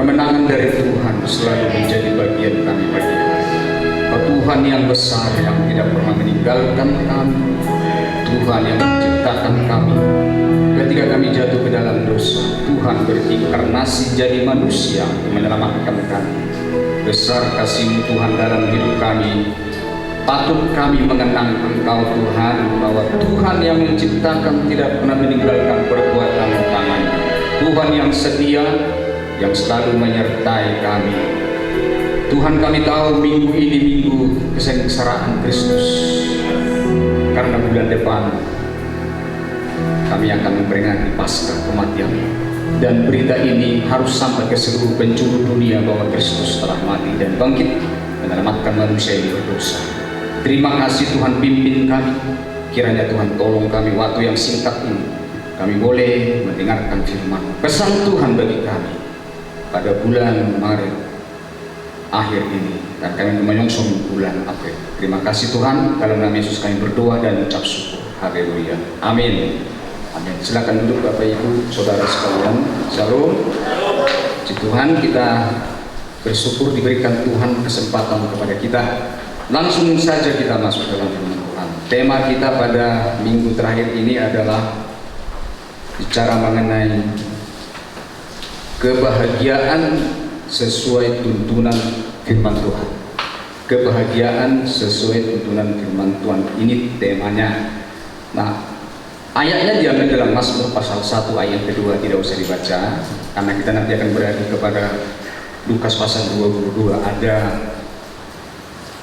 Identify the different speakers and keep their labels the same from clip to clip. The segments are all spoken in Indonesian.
Speaker 1: Kemenangan dari Tuhan selalu menjadi bagian kami pagi hari. Tuhan yang besar yang tidak pernah meninggalkan kami, Tuhan yang menciptakan kami. Ketika kami jatuh ke dalam dosa, Tuhan berinkarnasi jadi manusia menyelamatkan kami. Besar kasih-Mu Tuhan dalam hidup kami. Patut kami mengenang Engkau Tuhan, bahwa Tuhan yang menciptakan tidak pernah meninggalkan perbuatan tangan-Nya. Tuhan yang setia, yang selalu menyertai kami. Tuhan, kami tahu minggu ini minggu kesengsaraan Kristus, karena bulan depan kami akan memperingati Paskah kematian, dan berita ini harus sampai ke seluruh penjuru dunia bahwa Kristus telah mati dan bangkit menyelamatkan manusia yang berdosa. Terima kasih Tuhan, pimpin kami. Kiranya Tuhan tolong kami waktu yang singkat ini, kami boleh mendengarkan firman pesan Tuhan bagi kami pada bulan Maret akhir ini, dan kami menyongsong bulan April. Terima kasih Tuhan, dalam nama Yesus kami berdoa dan ucap syukur. Haleluya. Amin. Amin. Silakan duduk Bapak Ibu Saudara sekalian. Shalom. Puji Tuhan, kita bersyukur diberikan Tuhan kesempatan kepada kita. Langsung saja kita masuk dalam firman Tuhan. Tema kita pada minggu terakhir ini adalah bicara mengenai kebahagiaan sesuai tuntunan firman Tuhan. Kebahagiaan sesuai tuntunan firman Tuhan, ini temanya. Nah, ayatnya diambil dalam Mazmur pasal 1 ayat kedua, tidak usah dibaca karena kita nanti akan beralih kepada Lukas pasal 22. Ada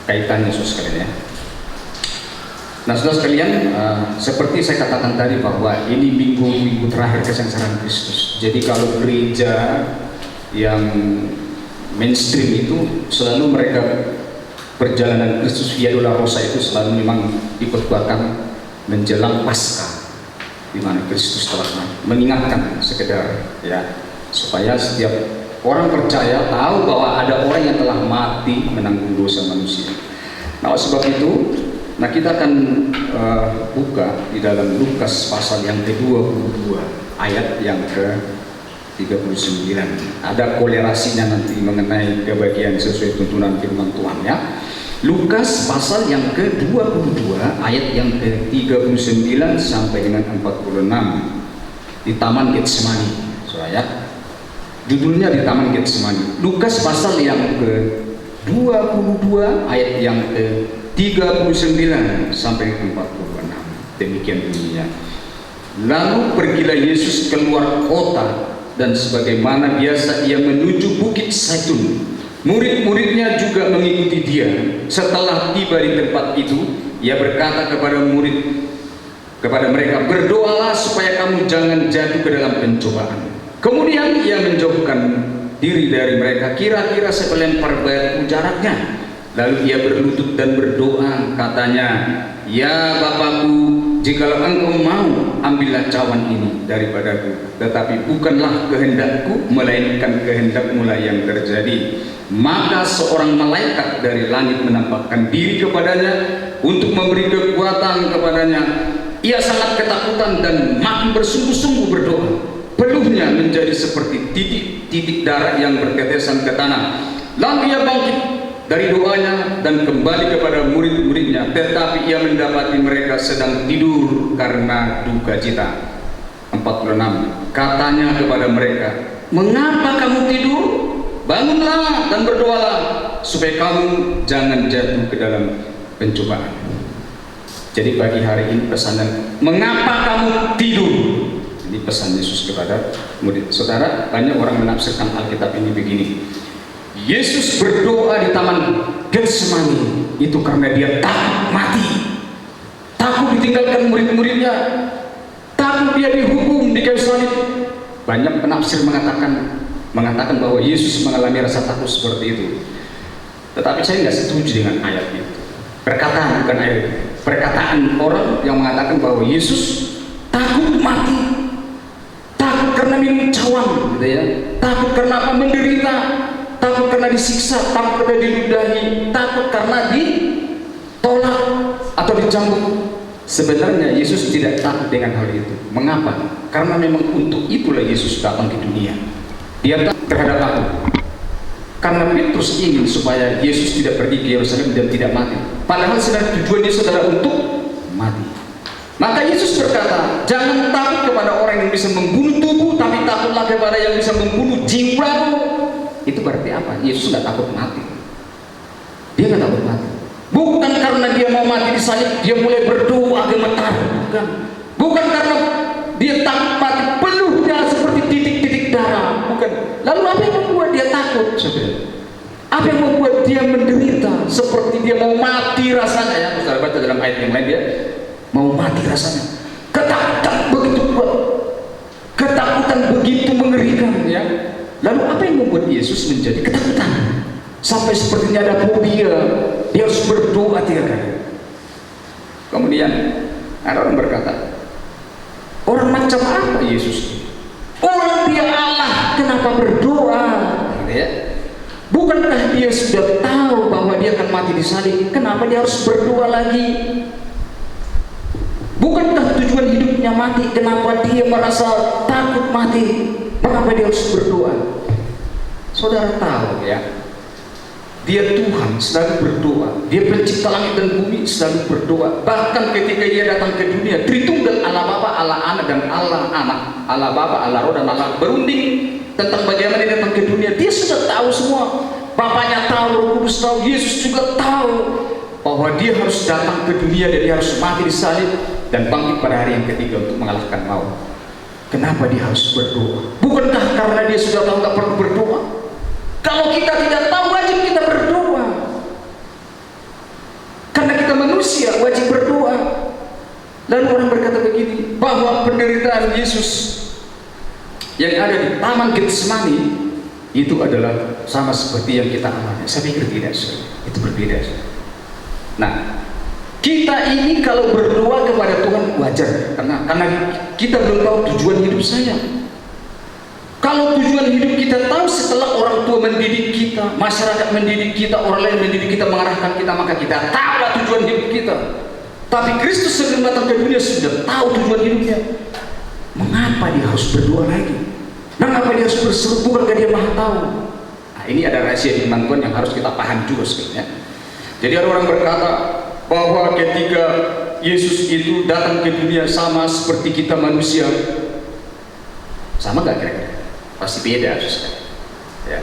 Speaker 1: kaitannya saudara sekalian ya. Nah saudara sekalian, seperti saya katakan tadi bahwa ini minggu-minggu terakhir kesengsaraan Kristus. Jadi kalau gereja yang mainstream itu selalu mereka perjalanan Kristus Via Dolorosa itu selalu memang diperkuatkan menjelang Paskah, di mana Kristus telah mengingatkan sekedar ya, supaya setiap orang percaya tahu bahwa ada orang yang telah mati menanggung dosa manusia. Nah sebab itu, nah kita akan buka di dalam Lukas pasal yang ke-22 ayat yang ke-39. Ada kolerasinya nanti mengenai kebahagiaan sesuai tuntunan firman Tuhan ya. Lukas pasal yang ke-22 ayat yang ke-39 sampai dengan 46 di Taman Getsemani. Soalnya judulnya di Taman Getsemani. Lukas pasal yang ke-22 ayat yang ke-39 sampai 46. Demikian bunyinya. Lalu pergilah Yesus keluar kota, dan sebagaimana biasa ia menuju Bukit Zaitun. Murid-muridnya juga mengikuti dia. Setelah tiba di tempat itu, ia berkata kepada mereka, berdoalah supaya kamu jangan jatuh ke dalam pencobaan. Kemudian ia menjauhkan diri dari mereka, kira-kira sepelempar batu jaraknya. Lalu ia berlutut dan berdoa, katanya, ya Bapakku, jikalau engkau mau, ambillah cawan ini daripadaku, tetapi bukanlah kehendakku, melainkan kehendak-Mu yang terjadi. Maka seorang malaikat dari langit menampakkan diri kepadanya untuk memberi kekuatan kepadanya. Ia sangat ketakutan dan makin bersungguh-sungguh berdoa. Peluhnya menjadi seperti titik-titik darah yang bertetesan ke tanah. Lalu ia bangkit dari doanya dan kembali kepada murid-muridnya, tetapi ia mendapati mereka sedang tidur karena duka cita. 46. Katanya kepada mereka, mengapa kamu tidur? Bangunlah dan berdoalah supaya kamu jangan jatuh ke dalam pencobaan. Jadi pagi hari ini pesannya, mengapa kamu tidur? Ini pesan Yesus kepada murid. Saudara, banyak orang menafsirkan Alkitab ini begini. Yesus berdoa di Taman Getsemani itu karena dia takut mati, takut ditinggalkan murid-muridnya, takut dia dihukum di kayu salib. Banyak penafsir mengatakan bahwa Yesus mengalami rasa takut seperti itu. Tetapi saya nggak setuju dengan ayat itu. Perkataan bukan ayat. Perkataan orang yang mengatakan bahwa Yesus takut mati, takut karena minum cawan, gitu ya, takut karena apa, menderita, takut karena disiksa, takut karena diludahi, takut karena ditolak atau dicambuk. Sebenarnya Yesus tidak takut dengan hal itu. Mengapa? Karena memang untuk itulah Yesus datang ke dunia. Dia terhadap aku. Karena Petrus ingin supaya Yesus tidak pergi ke Yerusalem dan tidak mati. Padahal sebenarnya tujuannya saudara untuk mati. Maka Yesus berkata, jangan takut kepada orang yang bisa membunuh tubuh, tapi takutlah kepada yang bisa membunuh jiwamu. Itu berarti apa? Yesus nggak takut mati. Dia nggak takut mati. Bukan karena dia mau mati di salib, dia mulai berdoa gemetar. Bukan karena dia takut mati peluhnya seperti titik-titik darah. Bukan. Lalu apa yang membuat dia takut? Apa yang membuat dia menderita seperti dia mau mati rasanya? Ya, saudara baca dalam ayat yang lain, dia mau mati rasanya. Ketakutan begitu kuat, ketakutan begitu mengerikan, ya. Lalu apa yang membuat Yesus menjadi ketakutan sampai sepertinya ada fobia? Dia harus berdoa 3 kali. Kemudian ada orang berkata, orang macam apa Yesus? Orang dia Allah, kenapa berdoa? Gitu ya. Bukankah dia sudah tahu bahwa dia akan mati di salib? Kenapa dia harus berdoa lagi? Bukankah tujuan hidupnya mati? Kenapa dia merasa takut mati? Mengapa dia harus berdoa? Saudara tahu ya, dia Tuhan selalu berdoa. Dia pencipta langit dan bumi selalu berdoa. Bahkan ketika dia datang ke dunia, Tritunggal, Allah Bapa, Allah Anak, dan Allah Anak, Allah Bapa, Allah Roh, dan Allah berunding tentang bagaimana dia datang ke dunia. Dia sudah tahu semua. Bapaknya tahu, Roh Kudus tahu, Yesus juga tahu bahwa dia harus datang ke dunia dan dia harus mati di salib dan bangkit pada hari yang ketiga untuk mengalahkan maut. Kenapa dia harus berdoa? Bukankah karena dia sudah tahu tak perlu berdoa? Kalau kita tidak tahu, wajib kita berdoa. Karena kita manusia, wajib berdoa. Lalu orang berkata begini, bahwa penderitaan Yesus yang ada di Taman Getsemani itu adalah sama seperti yang kita alami. Saya pikir tidak, itu berbeda. Nah, kita ini kalau berdoa kepada Tuhan wajar, karena kita belum tahu tujuan hidup saya. Kalau tujuan hidup kita tahu setelah orang tua mendidik kita, masyarakat mendidik kita, orang lain mendidik kita, mengarahkan kita, maka kita tahulah tujuan hidup kita. Tapi Kristus sebelum datang ke dunia sudah tahu tujuan hidupnya. Mengapa dia harus berdoa lagi? Mengapa dia harus berseru? Bukankah dia maha tahu? Nah, ini ada rahasia iman Tuhan yang harus kita paham juga sebenarnya. Jadi ada orang berkata bahwa ketika Yesus itu datang ke dunia sama seperti kita manusia. Sama nggak kira-kira? Pasti beda, saudara. Ya.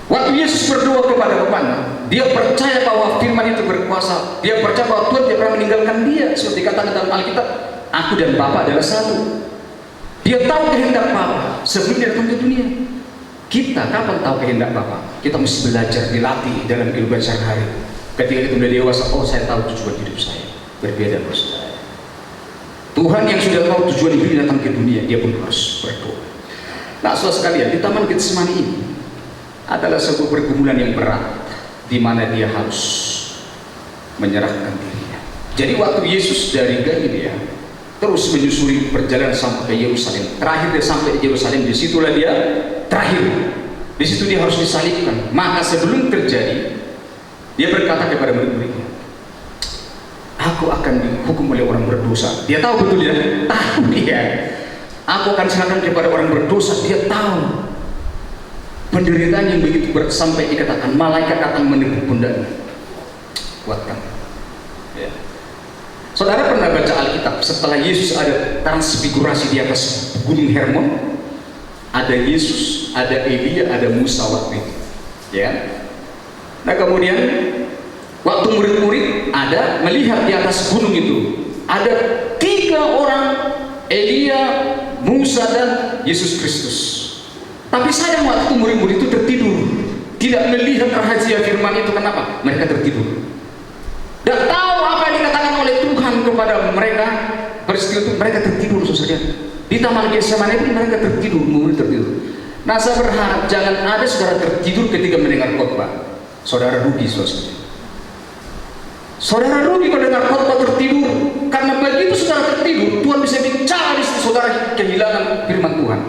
Speaker 1: Waktu Yesus berdoa kepada Bapaknya, dia percaya bahwa firman itu berkuasa. Dia percaya bahwa Tuhan tidak pernah meninggalkan dia. Seperti dikatakan dalam Alkitab, aku dan Bapa adalah satu. Dia tahu kehendak Bapa sebelum dia datang ke dunia. Kita kapan tahu kehendak Bapa? Kita mesti belajar, dilatih dalam kehidupan sehari-hari. Ketika kita sudah dewasa, oh saya tahu tujuan hidup saya. Berbeda, saudara. Tuhan yang sudah tahu tujuan hidup datang ke dunia, dia pun harus berdoa. Nah, saudara sekalian, di Taman Getsemani ini adalah sebuah pergumulan yang berat, di mana dia harus menyerahkan dirinya. Jadi waktu Yesus dari Galilea terus menyusuri perjalanan sampai ke Yerusalem, terakhir dia sampai di Yerusalem, disitulah dia terakhir. Di situ dia harus disalibkan. Maka sebelum terjadi, dia berkata kepada murid-muridnya, aku akan dihukum oleh orang berdosa. Dia tahu betul ya, tahu dia. Aku akan serahkan kepada orang berdosa. Dia tahu penderitaan yang begitu berat sampai dikatakan malaikat akan menepuk pundaknya. Kuatkan. Ya. Saudara pernah baca Alkitab setelah Yesus ada transfigurasi di atas Gunung Hermon, ada Yesus, ada Elia, ada Musa waktu itu. Ya. Nah kemudian waktu murid-murid ada melihat di atas gunung itu ada 3 orang, Elia, Musa, dan Yesus Kristus. Tapi sayang waktu murid-murid itu tertidur, tidak melihat rahasia firman itu. Kenapa? Mereka tertidur. Dan tahu apa yang dikatakan oleh Tuhan kepada mereka. Peristiwa itu mereka tertidur, saudara. Di Taman Getsemani itu mereka tertidur, murid tertidur. Nah saya berharap jangan ada saudara tertidur ketika mendengar khotbah. Saudara rugi, saudara. Saudara rugi kalau dengar khotbah tertidur. Karena begitu saudara tertidur, Tuhan bisa bicara di situ, saudara kehilangan firman Tuhan.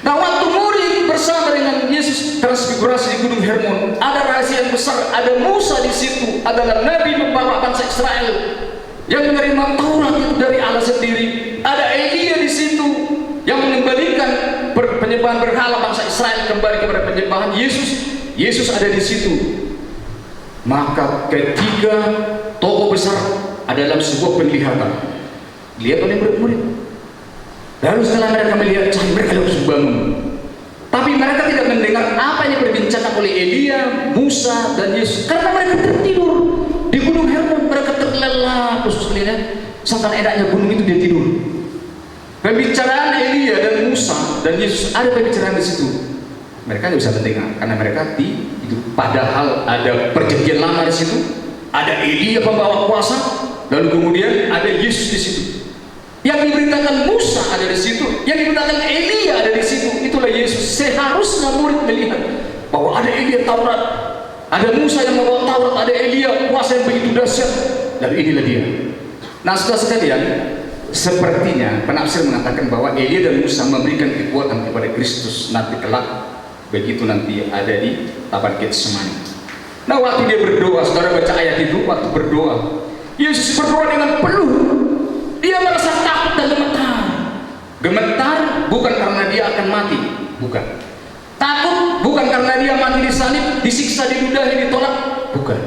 Speaker 1: Nah waktu murid bersama dengan Yesus transfigurasi di Gunung Hermon, ada rahasia yang besar. Ada Musa di situ, adalah Nabi membawa bangsa Israel yang menerima Taurat itu dari Allah sendiri. Ada Elia di situ yang mengembalikan penyembahan berhala bangsa Israel kembali kepada penyembahan Yesus ada di situ. Maka ketiga tokoh besar adalah sebuah penglihatan, lihat oleh murid-murid. Lalu setelah mereka melihat cahaya, mereka langsung bangun. Tapi mereka tidak mendengar apa yang diperbincangkan oleh Elia, Musa, dan Yesus, karena mereka tertidur di Gunung Hermon. Mereka terlelap, khusus kalian, sampai enaknya gunung itu dia tidur. Pembicaraan Elia dan Musa dan Yesus, ada pembicaraan di situ. Mereka tidak bisa mendengar karena mereka itu. Padahal ada perjanjian lama di situ, ada Elia pembawa kuasa, lalu kemudian ada Yesus di situ. Yang diberitakan Musa ada di situ, yang diberitakan Elia ada di situ. Itulah Yesus. Seharusnya murid melihat bahwa ada Elia Taurat, ada Musa yang membawa Taurat, ada Elia kuasa yang begitu dahsyat. Lalu inilah dia. Nah, saudara sekalian, sepertinya penafsir mengatakan bahwa Elia dan Musa memberikan kekuatan kepada Kristus nanti kelak, begitu nanti ada di Taman Getsemani. Nah, waktu dia berdoa, saudara baca ayat itu, waktu berdoa, Yesus berdoa dengan peluh. Dia merasa takut dan gemetar. Gemetar bukan karena dia akan mati, bukan. Takut bukan karena dia mati disalib, disiksa, diludahi, ditolak, bukan.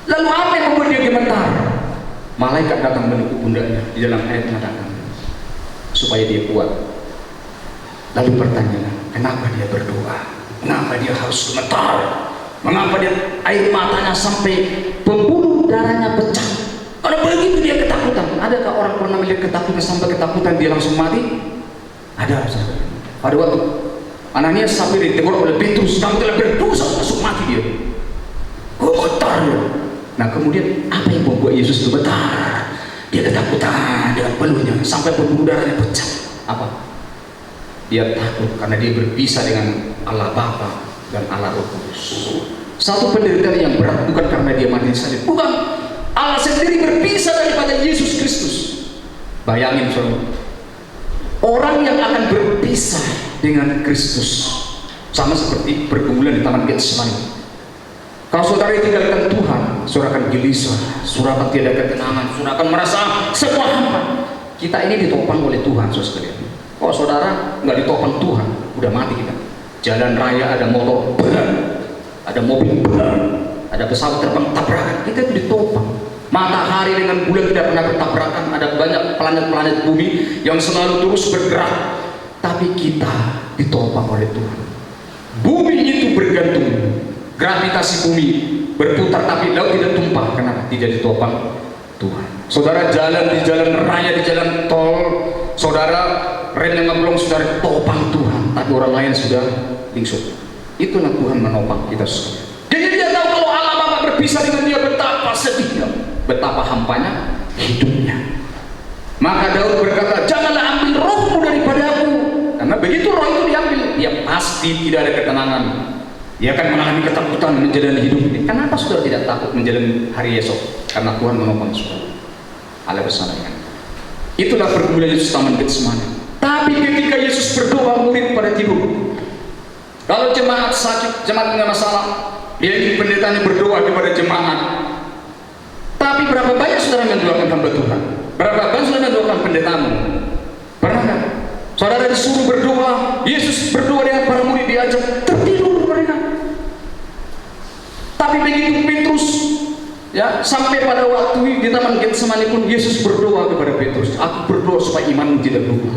Speaker 1: Lalu apa yang membuat dia gemetar? Malaikat datang menepuk pundaknya. Di dalam ayat mengatakan supaya dia kuat. Lalu pertanyaannya, kenapa dia berdoa? Mengapa dia harus gemetar? Mengapa dia air matanya sampai pembuluh darahnya pecah? Karena begitu dia ketakutan. Adakah orang pernah melihat ketakutan sampai ketakutan dia langsung mati? Ada. Pada waktu Ananias sampai ditegur oleh Petrus, kamu telah berdosa, langsung mati dia. Gemetar dia. Nah, kemudian apa yang membuat Yesus gemetar? Dia ketakutan dengan peluhnya sampai pembuluh darahnya pecah. Apa? Dia takut karena dia berpisah dengan Allah Bapa dan Allah Roh Kudus. Satu penderitaan yang berat bukan karena dia mati salib, bukan. Allah sendiri berpisah daripada Yesus Kristus. Bayangin saudara, orang yang akan berpisah dengan Kristus sama seperti pergumulan di Taman Getsemani. Kalau saudara tinggalkan Tuhan, saudara akan gelisah, saudara akan tidak ada ketenangan, saudara akan merasa semua hampa. Kita ini ditopang oleh Tuhan, saudara. Kalau saudara nggak ditopang Tuhan, udah mati kita. Jalan raya ada motor berat, ada mobil berat, ada pesawat terbang tabrakan, kita itu ditopang. Matahari dengan bulan tidak pernah bertabrakan. Ada banyak planet-planet bumi yang selalu terus bergerak, tapi kita ditopang oleh Tuhan. Bumi itu bergantung, gravitasi bumi berputar, tapi laut tidak tumpah. Kenapa? Tidak ditopang Tuhan. Saudara jalan di jalan raya, di jalan tol, saudara rem yang ngeblong, saudara topang Tuhan, tapi orang lain sudah lingsut. Itulah Tuhan menopang kita semua. Jadi dia tahu kalau Allah Bapa berpisah dengan dia, betapa sedihnya, betapa hampanya hidupnya. Maka Daud berkata, janganlah ambil rohmu daripadaku, karena begitu roh itu diambil, dia pasti tidak ada ketenangan. Dia akan mengalami ketakutan menjalani hidup ini. Kenapa saudara tidak takut menjalani hari esok? Karena Tuhan menopang saudara. Allah bersama dengan. Itulah pergumulan Yesus Taman Getsemani. Tapi ketika Yesus berdoa, murid pada tidur. Kalau jemaat sakit, jemaat punya masalah, dia ingin pendetanya berdoa kepada jemaat. Tapi berapa banyak saudara mendoakan hamba Tuhan? Berapa banyak saudara mendoakan pendetamu? Pernah nggak? Saudara disuruh berdoa, Yesus berdoa dengan para murid, diajak, tertidur mereka. Tapi begitu Petrus, ya, sampai pada waktu di Taman Getsemani pun Yesus berdoa kepada Petrus, aku berdoa supaya imanmu tidak luntur.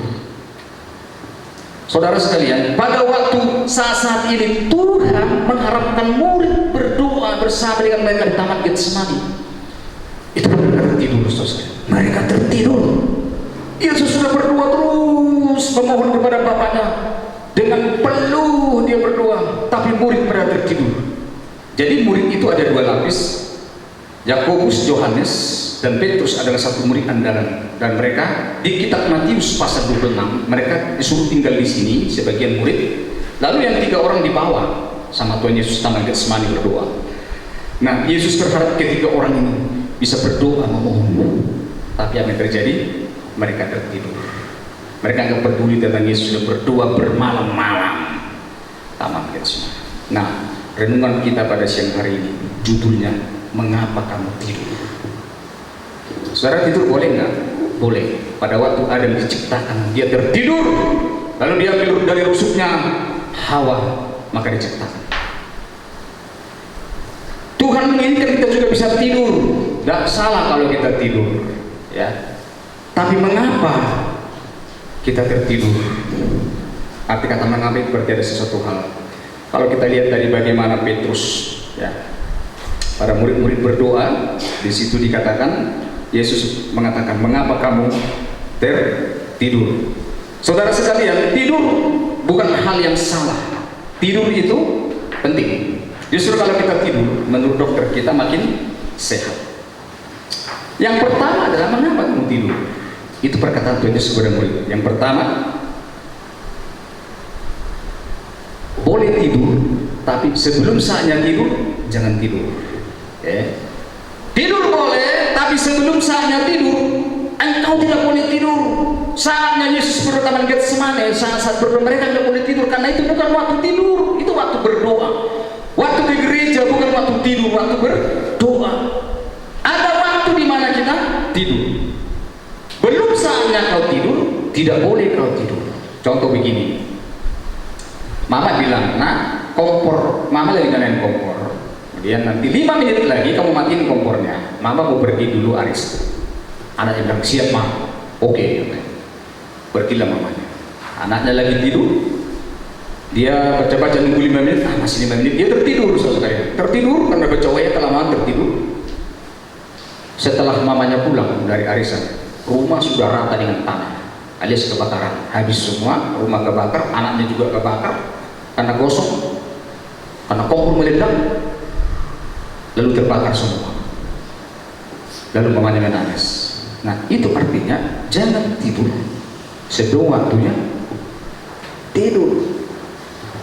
Speaker 1: Saudara sekalian, pada waktu saat ini Tuhan mengharapkan murid berdoa bersama dengan mereka di Taman Getsemani. Itu mereka tertidur, saudara. Mereka tertidur. Yesus sudah berdoa terus memohon kepada Bapaknya. Dengan peluh dia berdoa, tapi murid pada tertidur. Jadi murid itu ada dua lapis. Yakobus, Yohanes, dan Petrus adalah satu murid andalan, dan mereka di kitab Matius pasal 26 mereka disuruh tinggal di sini sebagian murid, lalu yang 3 orang dibawa sama Tuhan Yesus Taman Getsemani berdoa. Nah, Yesus berharap ketiga orang ini bisa berdoa memohon, tapi apa yang terjadi? Mereka tertidur. Mereka nggak peduli tentang Yesus sudah berdoa bermalam-malam Taman Getsemani. Nah, renungan kita pada siang hari ini judulnya, mengapa kamu tidur? Saudara tidur boleh nggak? Boleh. Pada waktu Adam diciptakan, dia tertidur. lalu diambil dari rusuknya Hawa, maka diciptakan. Tuhan menginginkan kita juga bisa tidur. Tidak salah kalau kita tidur, ya. Tapi mengapa kita tertidur? Arti kata mengapa itu berarti ada sesuatu hal. Kalau kita lihat dari bagaimana Petrus, ya, para murid-murid berdoa, di situ dikatakan Yesus mengatakan, mengapa kamu tertidur? Saudara sekalian, tidur bukan hal yang salah. Tidur itu penting. Justru kalau kita tidur, menurut dokter kita makin sehat. Yang pertama adalah mengapa kamu tidur? Itu perkataan Tuhan Yesus kepada murid. Yang pertama, boleh tidur, tapi sebelum saatnya tidur, jangan tidur. Ya. Tidur boleh, tapi sebelum saatnya tidur, engkau tidak boleh tidur. Saatnya Yesus berdoa di Getsemane, saat berdoa mereka tidak boleh tidur, karena itu bukan waktu tidur, itu waktu berdoa. Waktu ke gereja bukan waktu tidur, waktu berdoa. Ada waktu di mana kita tidur. Belum saatnya kau tidur, tidak boleh kau tidur. Contoh begini, Mama bilang, nah kompor, Mama lagi nyalain kompor. Kemudian nanti 5 menit lagi kamu matiin kompornya. Mama mau pergi dulu Aris. Anaknya bilang, siap Ma. Oke. Pergilah mamanya. Anaknya lagi tidur. Dia baca-baca nunggu 5 menit, masih 5 menit. Dia tertidur, saudara. Tertidur karena baca waya kelamaan tertidur. Setelah mamanya pulang dari arisan, rumah sudah rata dengan tanah, alias kebakaran. Habis semua, rumah kebakar, anaknya juga kebakar karena gosong, karena kompor meledak, lalu terbakar semua. Lalu mamanya menangis. Nah, itu artinya jangan tidur sebelum waktunya tidur.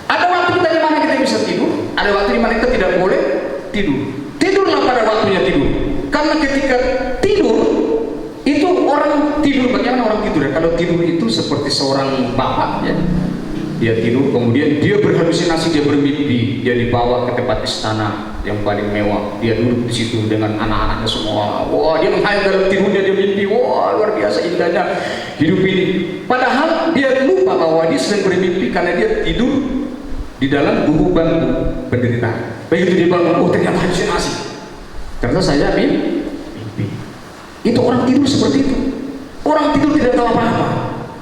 Speaker 1: Ada waktu kita di mana kita bisa tidur, ada waktu di mana kita tidak boleh tidur. Tidurlah pada waktunya tidur. Karena ketika tidur itu orang tidur, bagaimana orang tidur ya? Kalau tidur itu seperti seorang bapak, ya. Dia tidur, kemudian dia berhalusinasi, dia bermimpi, dia dibawa ke tempat istana yang paling mewah. Dia duduk di situ dengan anak-anaknya semua. Wah, dia menghayal dalam tidurnya, dia mimpi. Wah, luar biasa indahnya hidup ini. Padahal dia lupa bahwa dia sedang bermimpi karena dia tidur di dalam gubuk bambu penderitaan. Begitu dia bangun, oh ternyata halusinasi. Karena saya mimpi. Itu orang tidur seperti itu. Orang tidur tidak tahu apa-apa.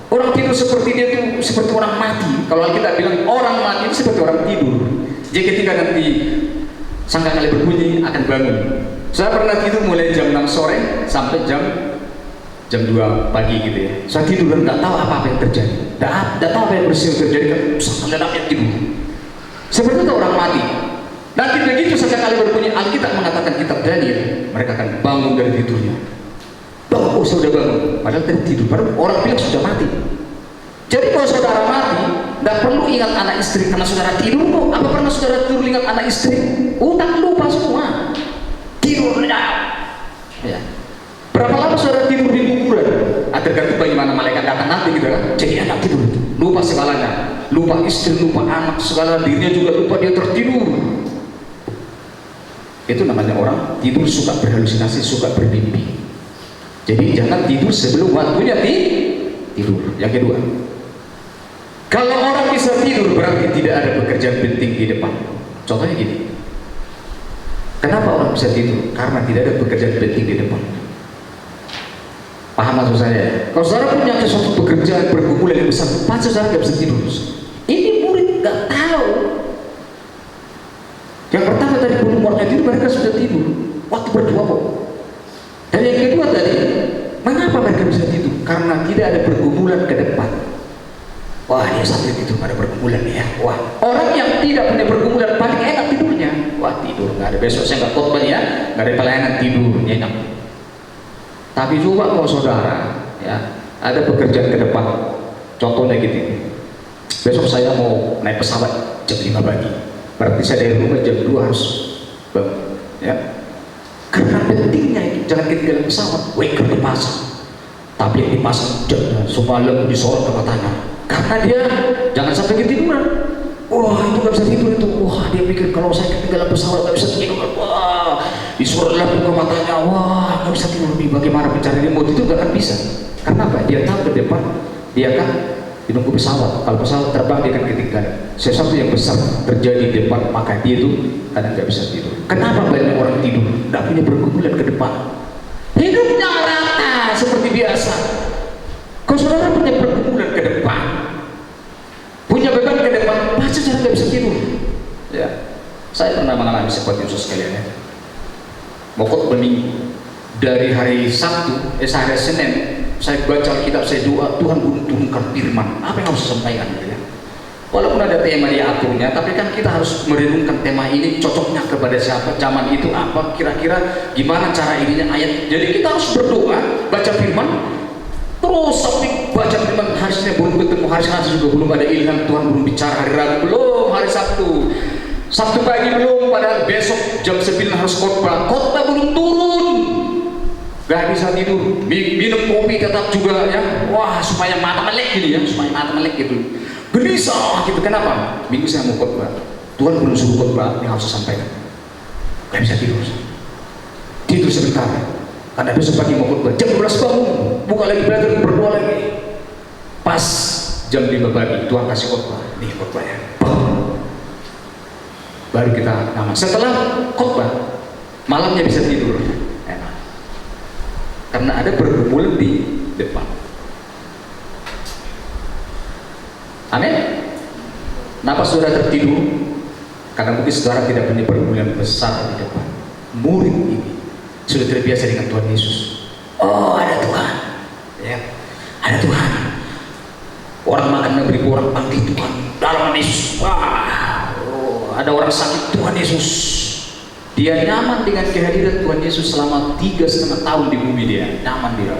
Speaker 1: Orang tidur seperti dia itu seperti orang mati. Kalau kita bilang orang mati itu seperti orang tidur. Jadi ketika nanti sangkakala berbunyi akan bangun. Saya pernah tidur mulai jam 6 sore sampai jam 2 pagi gitu ya. Saya tidur dan nggak tahu apa yang terjadi. Nggak tahu apa yang terjadi. Kan sangkakala tidur. Seperti itu orang mati. Nanti begitu saja kali berbunyi, Alkitab mengatakan kitab Daniel, mereka akan bangun dari tidurnya. Oh, sudah bangun, padahal tadi tidur. Padahal orang bilang sudah mati. Jadi kalau saudara mati, tidak perlu ingat anak istri karena saudara tidur kok. Apa pernah saudara tidur ingat anak istri? Tak lupa semua. Tidur ya. Berapa lama saudara tidur di kuburan? Tergantung bagaimana malaikat datang nanti gitu kan. Jadi anak tidur itu lupa segalanya, lupa istri, lupa anak, segala dirinya juga lupa, dia tertidur. Itu namanya orang tidur suka berhalusinasi, suka bermimpi. Jadi jangan tidur sebelum waktunya tidur. Yang kedua, kalau orang bisa tidur berarti tidak ada pekerjaan penting di depan. Contohnya gini, kenapa orang bisa tidur? Karena tidak ada pekerjaan penting di depan. Paham maksud saya? Kalau saudara punya sesuatu pekerjaan bergumulan yang besar, pasti saudara nggak bisa tidur. Ini murid nggak tahu. Yang pertama tadi belum waktunya tidur, mereka sudah tidur waktu berdoa kok. Dan yang kedua tadi, mengapa mereka bisa tidur? Karena tidak ada pergumulan ke depan. Wah, dia sampai tidur pada pergumulan ya. Wah, orang yang tidak punya pergumulan paling enak tidurnya. Wah, tidur nggak ada, besok saya nggak khotbah ya, nggak ada pelayanan, tidur enak. Tapi coba kalau saudara ya ada pekerjaan ke depan, contohnya gitu. Besok saya mau naik pesawat jam 5 pagi. Berarti saya dari rumah jam 2 harus bangun, ya. Karena pentingnya itu, jangan ketinggalan pesawat. Waker dipasang, tapi yang dipasang jangan semalam disorot ke matanya. Karena dia jangan sampai ketiduran. Wah, itu nggak bisa tidur itu. Wah, dia pikir kalau saya ketinggalan pesawat nggak bisa tidur. Wah, disorot lagi ke matanya. Wah, nggak bisa tidur. Bagaimana mencari remote itu nggak akan bisa. Karena apa? Dia tahu ke depan dia akan Menunggu pesawat. Kalau pesawat terbang dia akan ketinggalan. Sesuatu yang besar terjadi di depan, maka dia itu kadang nggak bisa tidur. Kenapa banyak orang tidur? Nggak punya pergumulan ke depan. Hidupnya rata seperti biasa. Kalau saudara punya pergumulan ke depan, punya beban ke depan, masa saudara nggak bisa tidur? Ya, saya pernah mengalami seperti itu sekalian ya. Mokot berminggu dari hari Sabtu, hari Senin, saya baca Alkitab, saya doa, Tuhan turunkan firman. Apa yang harus saya sampaikan? Ya? Walaupun ada tema diaturnya, tapi kan kita harus merenungkan tema ini cocoknya kepada siapa, zaman itu apa, kira-kira gimana cara ininya ayat. Jadi kita harus berdoa, baca firman, terus sampai baca firman. Hari Senin belum ketemu, hari Selasa juga belum ada ilham, Tuhan belum bicara, hari Rabu belum, hari Sabtu pagi belum, padahal besok jam 9 harus khotbah belum turun. Gak bisa tidur, minum kopi tetap juga ya. Wah, supaya mata melek gitu ya, supaya mata melek gitu. Gelisah gitu. Kenapa? Minggu saya mau khotbah, Tuhan belum suruh khotbah, yang harus saya sampaikan. Gak bisa tidur. Tidur sebentar. Karena besok pagi mau khotbah, jam 12 bangun, buka lagi belajar, berdoa lagi. Pas jam 5 pagi, Tuhan kasih khotbah. Nih khotbahnya. Baru kita aman. Setelah khotbah, malamnya bisa tidur. Karena ada pergumulan di depan. Amin. Kenapa saudara tertidur? Karena mungkin saudara tidak punya pergumulan besar di depan. Murid ini sudah terbiasa dengan Tuhan Yesus. Oh, ada Tuhan, ya, ada Tuhan. Orang makan negeri, orang panggil Tuhan, dalam Yesus. Wah, ada orang sakit, Tuhan Yesus. Dia nyaman dengan kehadiran Tuhan Yesus selama 3,5 tahun di bumi. Dia nyaman, dia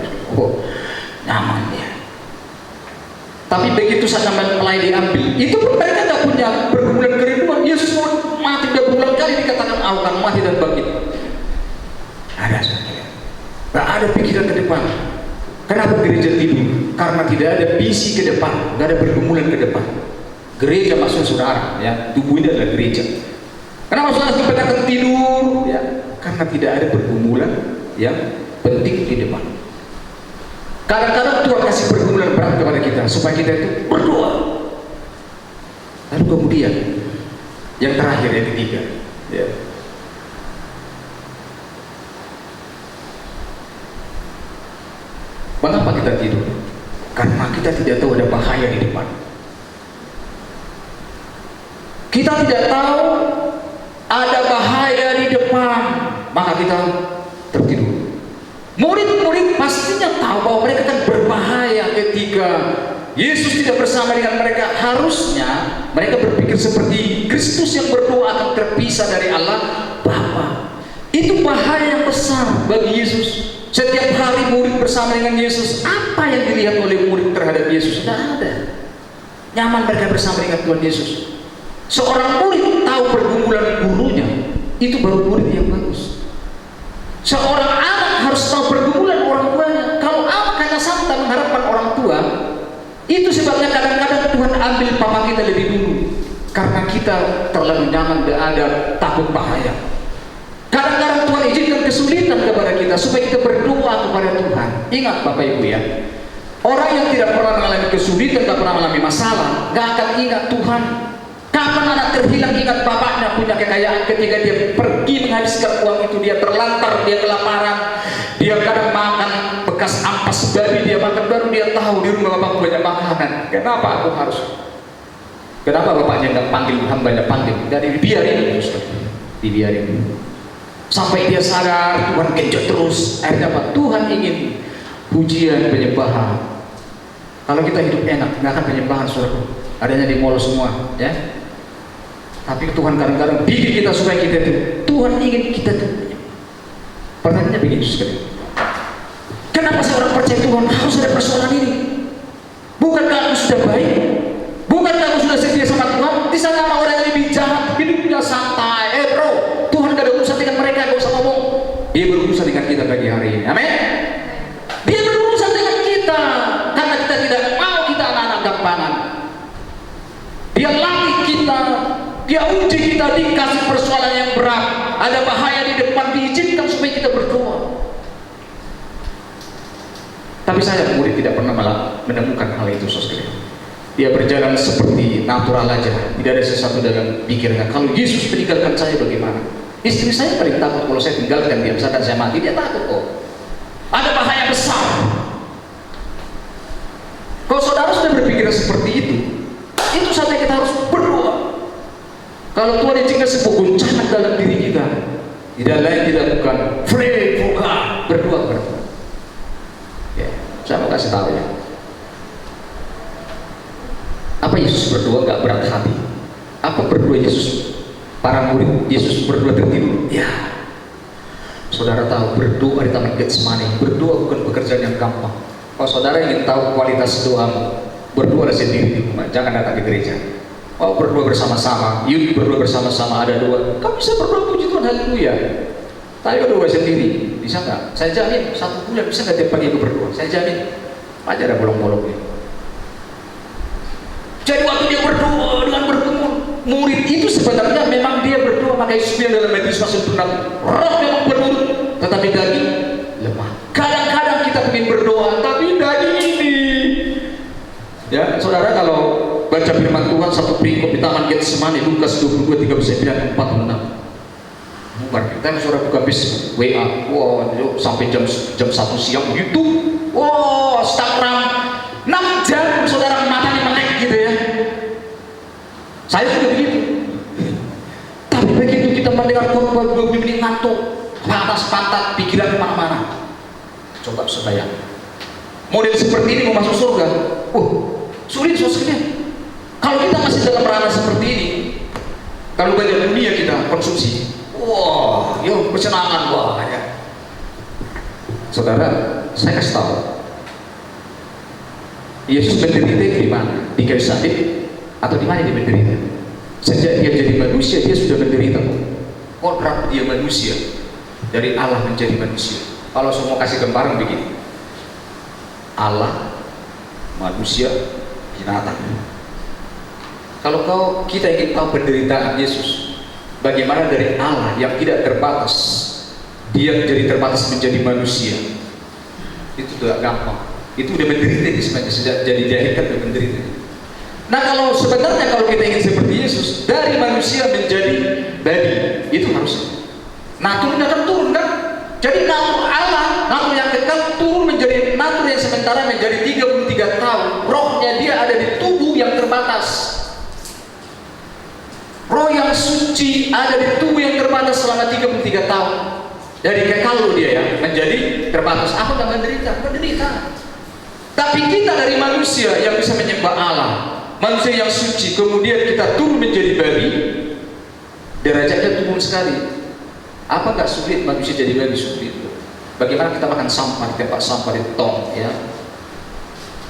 Speaker 1: nyaman dia. Tapi begitu saja mulai diambil, itu pun mereka tidak punya pergumulan kerinduan. Yesus mati dan berulang kali dikatakan akan mati dan bangkit. Ada saja. Tidak ada pikiran ke depan. Kenapa gereja tidur? Karena tidak ada visi ke depan, tidak ada pergumulan ke depan. Gereja maksudnya saudara, ya, tubuh ini adalah gereja. Kenapa saudara dikatakan tidur? Ya, karena tidak ada pergumulan yang penting di depan. Kadang-kadang Tuhan kasih pergumulan berat kepada kita supaya kita itu berdoa. Lalu kemudian yang terakhir, yang ketiga, ya. Mengapa kita tidur? Karena kita tidak tahu ada bahaya di depan. Kita tidak tahu ada bahaya di depan, maka kita tertidur. Murid-murid pastinya tahu bahwa mereka akan berbahaya ketika Yesus tidak bersama dengan mereka. Harusnya mereka berpikir seperti Kristus yang berdoa akan terpisah dari Allah Bapa. Itu bahaya yang besar bagi Yesus. Setiap hari murid bersama dengan Yesus, apa yang dilihat oleh murid terhadap Yesus? Tidak ada. Nyaman mereka bersama dengan Tuhan Yesus. Seorang murid tahu pergumulan gurunya, itu baru murid yang bagus. Seorang anak harus tahu pergumulan orang tuanya. Kalau anak hanya santai mengharapkan orang tua, itu sebabnya kadang-kadang Tuhan ambil papa kita lebih dulu, karena kita terlalu nyaman dan ada takut bahaya. Kadang-kadang Tuhan izinkan kesulitan kepada kita supaya kita berdoa kepada Tuhan. Ingat Bapak Ibu ya, orang yang tidak pernah mengalami kesulitan, tidak pernah mengalami masalah, gak akan ingat Tuhan. Kapan anak terhilang ingat bapaknya punya kekayaan? Ketika dia pergi menghabiskan uang itu, dia terlantar, dia kelaparan, dia kadang makan bekas ampas babi, dia makan, baru dia tahu di rumah bapak banyak makanan. Kenapa aku harus? Kenapa bapaknya nggak panggil, hambanya panggil? Dari dibiarin, dibiarin sampai dia sadar. Tuhan genjot terus. Akhirnya apa? Tuhan ingin pujian, penyembahan. Kalau kita hidup enak, nggak akan penyembahan, saudara. Adanya di mall semua, ya. Tapi Tuhan kadang-kadang bikin kita supaya kita itu, Tuhan ingin kita itu. Pertanyaannya begini sekali. Kenapa seorang percaya Tuhan harus ada persoalan ini? Bukankah aku sudah baik? Bukankah aku sudah setia sama Tuhan? Di sana ada orang yang lebih jahat, hidupnya santai. Bro, Tuhan gak ada urusan dengan mereka, gak usah ngomong. Dia berurusan dengan kita pagi hari ini. Amin. Dia berurusan dengan kita, karena kita tidak mau kita anak-anak gampangan. Dia latih kita, dia uji kita, dikasih persoalan yang berat, ada bahaya di depan, diizinkan supaya kita berdoa. Tapi saya murid tidak pernah malah menemukan hal itu, saudara. Dia berjalan seperti natural aja, tidak ada sesuatu dalam pikirannya. Kalau Yesus meninggalkan saya bagaimana? Istri saya paling takut kalau saya tinggalkan dia, misalkan saya mati, dia takut kok. Ada bahaya besar. Kalau saudara sudah berpikir seperti itu saatnya kita harus berdoa. Kalau Tuhan izinkan sebuah guncangan dalam diri kita, tidak lain tidak bukan berdoa. Ya, saya mau kasih tahu ya. Apa Yesus berdoa gak berat hati? Apa berdoa Yesus? Para murid Yesus berdoa tertidur? Ya. Saudara tahu berdoa di Taman Getsemani, berdoa bukan pekerjaan yang gampang. Kalau saudara ingin tahu kualitas doamu, berdoa sendiri di rumah, jangan datang ke gereja. Oh, berdoa bersama-sama, yuk berdoa bersama-sama, ada doa. Kamu bisa berdoa puji Tuhan, haleluya. Tapi berdoa sendiri, bisa nggak? Saya jamin 1 bulan bisa nggak tiap pagi aku berdoa? Saya jamin. Aja ada bolong-bolongnya. Jadi waktu dia berdoa dengan bergumul, murid itu sebenarnya memang dia berdoa, maka Yesus bilang dalam Matius pasal 6, roh memang penurut, tetapi daging lemah. Kadang-kadang kita ingin berdoa, tapi daging ini. Ya, saudara kalau baca firman Tuhan satu perikop di Taman Getsemani, Lukas 22:39-46. Bukan kita saudara buka bis WA, wah sampai jam 1 siang gitu, wah Instagram 6 jam saudara matanya melek gitu ya. Saya juga begitu. Tapi begitu kita mendengar khotbah 20 menit ngantuk, atas pantat pikiran kemana-mana. Coba bayang, model seperti ini mau masuk surga, sulit sosoknya. Kalau kita masih dalam ranah seperti ini, kalau banyak dunia kita konsumsi, wah, yuk kesenangan, wah ya. Saudara, saya kasih tahu, Yesus menderita di mana? Di kayu salib atau di mana dia menderita? Sejak dia jadi manusia, dia sudah menderita. Kodrat dia manusia, dari Allah menjadi manusia. Kalau semua kasih gambaran begini, Allah, manusia, binatang. Kalau kita ingin tahu penderitaan Yesus, bagaimana dari Allah yang tidak terbatas, dia menjadi terbatas menjadi manusia, itu tidak gampang. Itu udah menderita sebenarnya, sejak jadi dilahirkan udah menderita. Nah kalau sebenarnya kalau kita ingin seperti Yesus, dari manusia menjadi babi, itu harus naturnya kan turun kan. Jadi natur Allah, natur yang kekal turun menjadi natur yang sementara menjadi 33 tahun. Rohnya dia ada di tubuh yang terbatas. Roh yang suci ada di tubuh yang terbatas selama 33 tahun. Dari kekal dia ya, menjadi terbatas. Aku tak menderita. Tapi kita dari manusia yang bisa menyembah Allah, manusia yang suci, kemudian kita turun menjadi babi, derajatnya turun sekali. Apa nggak sulit manusia jadi babi? Sulit. Bagaimana kita makan sampah di tempat sampah di tong, ya?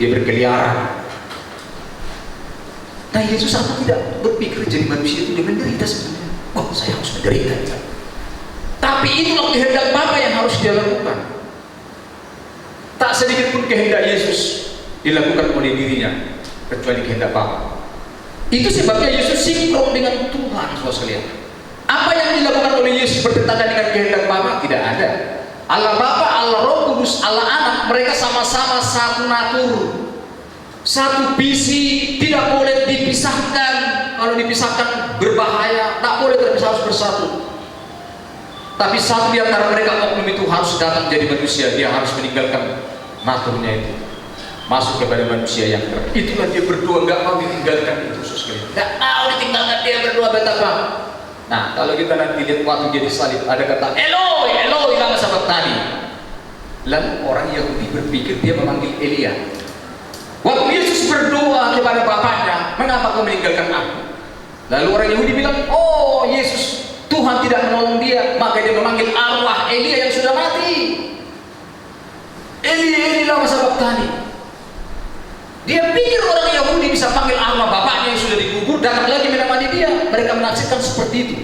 Speaker 1: Dia berkeliaran. Nah Yesus apa tidak berpikir jadi manusia itu dia menderita sebenarnya? Oh saya harus menderita. Tapi itulah kehendak Bapa yang harus dia lakukan. Tak sedikit pun kehendak Yesus dilakukan oleh dirinya, kecuali kehendak Bapa. Itu sebabnya Yesus sinkron dengan Tuhan, saudara sekalian. Apa yang dilakukan oleh Yesus bertentangan dengan kehendak Bapa? Tidak ada. Allah Bapa, Allah Roh Kudus, Allah Anak, mereka sama-sama satu natur, satu visi, tidak boleh dipisahkan. Kalau dipisahkan berbahaya, tak boleh terpisah, harus bersatu. Tapi satu di antara mereka, oknum itu harus datang jadi manusia. Dia harus meninggalkan naturnya itu, masuk kepada manusia yang terang. Itulah dia berdoa, gak mau ditinggalkan itu, sekali. Gak mau ditinggalkan, dia berdoa betapa. Nah, kalau kita nanti lihat waktu dia disalib, ada kata Eloi, Eloi lama sabachthani. Lalu orang Yahudi berpikir dia memanggil Elia. Waktu Yesus berdoa kepada Bapaknya, mengapa kau meninggalkan aku? Lalu orang Yahudi bilang, oh Yesus, Tuhan tidak menolong dia, maka dia memanggil arwah Elia yang sudah mati. Eli lama sabachthani. Dia pikir orang Yahudi bisa panggil arwah bapaknya yang sudah dikubur datang lagi menemani dia. Mereka menafsirkan seperti itu.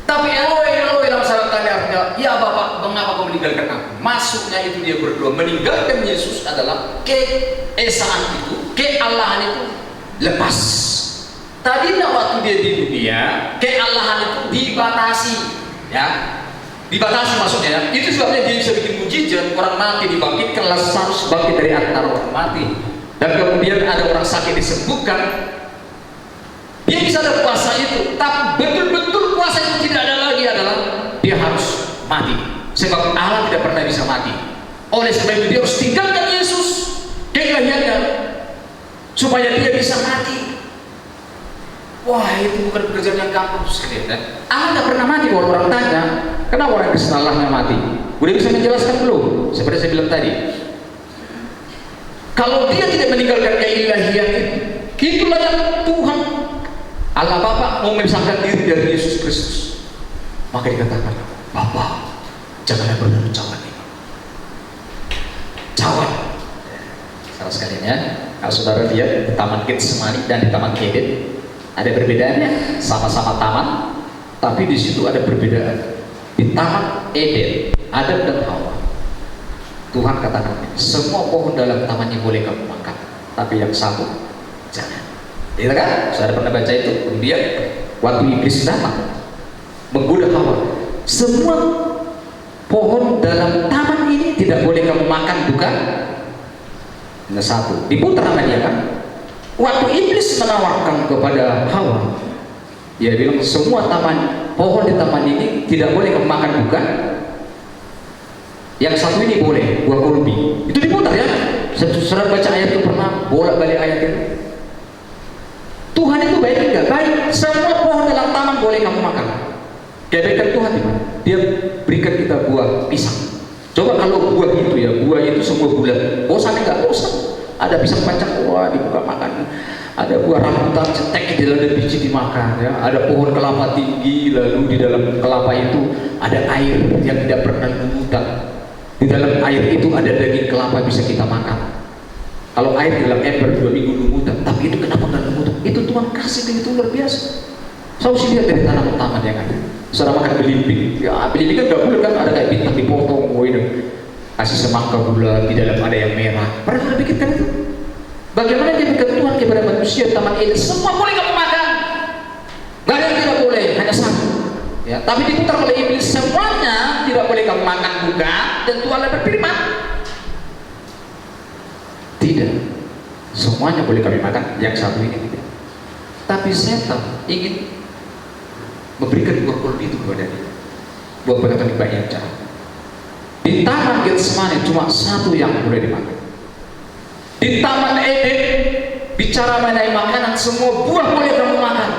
Speaker 1: Tapi Eloi lama sabachthani artinya, ya Bapak, mengapa kau meninggalkan aku? Masuknya itu dia berdoa. Meninggalkan Yesus adalah keesaan itu, keallahan itu lepas. Tadinya waktu dia di dunia, keallahan itu dibatasi, ya, dibatasi maksudnya. Ya. Itu sebabnya dia bisa bikin mujizat, orang mati dibangkitkan, Lazarus bangkit dari antara orang mati. dan kemudian ada orang sakit disembuhkan, dia bisa ada kuasa itu, tapi betul-betul kuasa itu tidak ada lagi adalah dia harus mati, sebab Allah tidak pernah bisa mati. Oleh sebab itu dia harus tinggalkan Yesus keilahiannya supaya dia bisa mati. Wah, itu bukan pekerjaan yang gampang sekali, kan? Allah tidak pernah mati. Kalau orang tanya, kenapa orang Kristen Allahnya mati? Udah bisa menjelaskan belum? Seperti saya bilang tadi, kalau dia tidak meninggalkan keilahian itu, itulah yang Tuhan Allah Bapa mau memisahkan diri dari Yesus Kristus. Maka dikatakan, Bapa, janganlah berlalu cawan ini. Cawan. Salah sekalian ya, kalau saudara lihat di Taman Getsemani dan di Taman Eden, ada perbedaannya, sama-sama taman, tapi di situ ada perbedaan. Di Taman Eden, Adam dan Hawa, Tuhan katakan, semua pohon dalam tamannya boleh kamu makan, tapi yang satu jangan. Iya kan? Saudara pernah baca itu. Kemudian waktu iblis datang menggoda Hawa, semua pohon dalam taman ini tidak boleh kamu makan, bukan? Nah, satu diputar sama dia kan. Waktu iblis menawarkan kepada Hawa, dia bilang semua pohon di taman ini tidak boleh kamu makan, bukan? Yang satu ini boleh, buah kulbi. Itu diputar ya. Saudara baca ayat itu pernah bolak-balik ayat itu. Tuhan itu baik enggak? Baik. Semua pohon dalam taman boleh kamu makan. Kebaikan Tuhan di mana? Dia berikan kita buah pisang. Coba kalau buah itu ya, buah itu semua bulat, bosan enggak? Bosan. Ada pisang pancang, wah dibuka makan. Ada buah rambutan cetek di dalam biji dimakan ya. Ada pohon kelapa tinggi, lalu di dalam kelapa itu ada air yang tidak pernah lumutan. Di dalam air itu ada daging kelapa bisa kita makan. Kalau air di dalam ember 2 minggu lumutan, tapi itu kenapa nggak lumutan? Itu Tuhan kasih begitu luar biasa. Saya harus lihat dari tanaman yang ada. Saudara makan belimbing, ya belimbing kan nggak boleh kan, ada kayak bintang dipotong, ini kasih semangka gula, di dalam ada yang merah. Pernah kita pikirkan itu? Bagaimana dia berikan Tuhan kepada manusia taman ini? Semua boleh kamu makan, nggak ada yang tidak boleh, hanya satu. Ya, tapi diputar oleh iblis, semuanya tidak boleh kamu makan juga. Dan Tuhan berfirman, tidak, semuanya boleh kami makan, yang satu ini tidak. Tapi setan ingin memberikan buah kulbi itu kepada dia, buah pengetahuan banyak cara. Di Taman Getsemani cuma satu yang boleh dimakan. Di Taman Eden bicara mengenai makanan, semua buah boleh kamu makan.